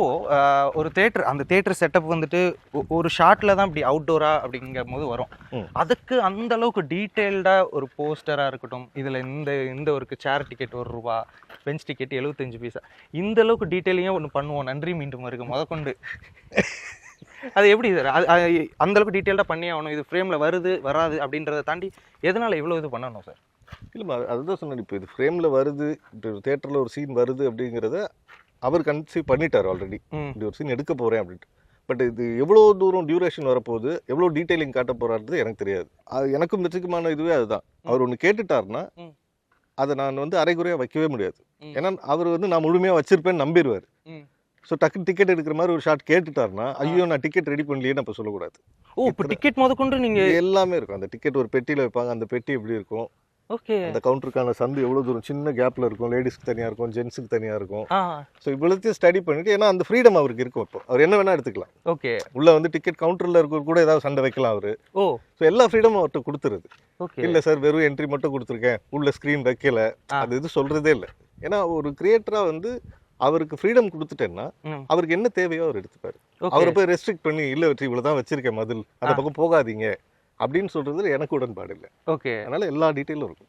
ஒரு தியேட்டர், அந்த theatre setup வந்துட்டு ஒரு ஷாட்ல தான் இப்படி அவுட்டோரா அப்படிங்கும் போது வரும். அதுக்கு அந்த அளவுக்கு டீடைல்டா ஒரு போஸ்டரா இருக்கட்டும், இதுல இந்த ஒரு சேர் டிக்கெட் ₹1, பெஞ்ச் டிக்கெட் 75 பைசா, இந்த அளவுக்கு டீடைலிங்கா ஒன்று பண்ணுவோம் நன்றி மீண்டும் இருக்கு முதற்கொண்டு. அது எப்படி சார் அந்த அளவுக்கு டீடைல்டா பண்ணி ஆகணும்? இது ஃப்ரேம்ல வருது வராது அப்படின்றத தாண்டி எதனால இவ்வளவு இது பண்ணணும் சார்? இல்லைம்மா, அதுதான் சொன்னேன். இப்போ இது ஃப்ரேமில் வருது, இப்போ தேட்டரில் ஒரு சீன் வருது அப்படிங்கிறத அவர் கன்சீவ் பண்ணிட்டார் ஆல்ரெடி. இப்படி ஒரு சீன் எடுக்க போகிறேன் அப்படின்ட்டு. பட் இது எவ்வளோ தூரம் டியூரேஷன் வரப்போகுது, எவ்வளோ டீட்டெயிலிங் காட்ட போகிறாருன்றது எனக்கு தெரியாது. அது எனக்கும் மிச்சமான இதுவே அதுதான். அவர் ஒன்று கேட்டுட்டாருன்னா அதை நான் வந்து அரைகுறையாக வைக்கவே முடியாது. ஏன்னா அவர் வந்து நான் முழுமையாக வச்சிருப்பேன்னு நம்பிடுவார். ஸோ டக்குன்னு டிக்கெட் எடுக்கிற மாதிரி ஒரு ஷாட் கேட்டுட்டாருன்னா, ஐயோ நான் டிக்கெட் ரெடி பண்ணலையேன்னு அப்போ சொல்லக்கூடாது. இப்போ டிக்கெட் முதற்கொண்டு நீங்கள் எல்லாமே இருக்கும். அந்த டிக்கெட் ஒரு பெட்டியில் வைப்பாங்க, அந்த பெட்டி எப்படி இருக்கும், ஓகே, அந்த கவுண்டருக்கான சந்து எவ்வளோ தூரம் சின்ன கேப்பில் இருக்கும், லேடிஸ்க்கு தனியாக இருக்கும், ஜென்ஸுக்கு தனியாக இருக்கும். ஸோ இவ்வளோத்தையும் ஸ்டடி பண்ணிட்டு, ஏன்னா அந்த ஃப்ரீடம் அவருக்கு இருக்கும். இப்போ அவர் என்ன வேணால் எடுத்துக்கலாம். ஓகே, உள்ள வந்து டிக்கெட் கவுண்டரில் இருக்க கூட ஏதாவது சண்டை வைக்கலாம் அவர். ஸோ எல்லா ஃப்ரீடமும் அவர்கிட்ட கொடுத்துருது. இல்லை சார் வெறும் என்ட்ரி மட்டும் கொடுத்துருக்கேன், உள்ள ஸ்க்ரீன் வைக்கல, அது இது சொல்கிறதே இல்லை. ஏன்னா ஒரு கிரியேட்டராக வந்து அவருக்கு ஃப்ரீடம் கொடுத்துட்டேன்னா அவருக்கு என்ன தேவையோ அவர் எடுத்துப்பாரு. அவரை போய் ரெஸ்ட்ரிக்ட் பண்ணி இல்லை வெற்றி இவ்வளோதான் வச்சிருக்கேன் மதில், அந்த பக்கம் போகாதீங்க அப்படின்னு சொல்றதுல எனக்கு உடன்பாடு இல்லை. ஓகே, அதனால எல்லா டீட்டெயிலும் இருக்கும்.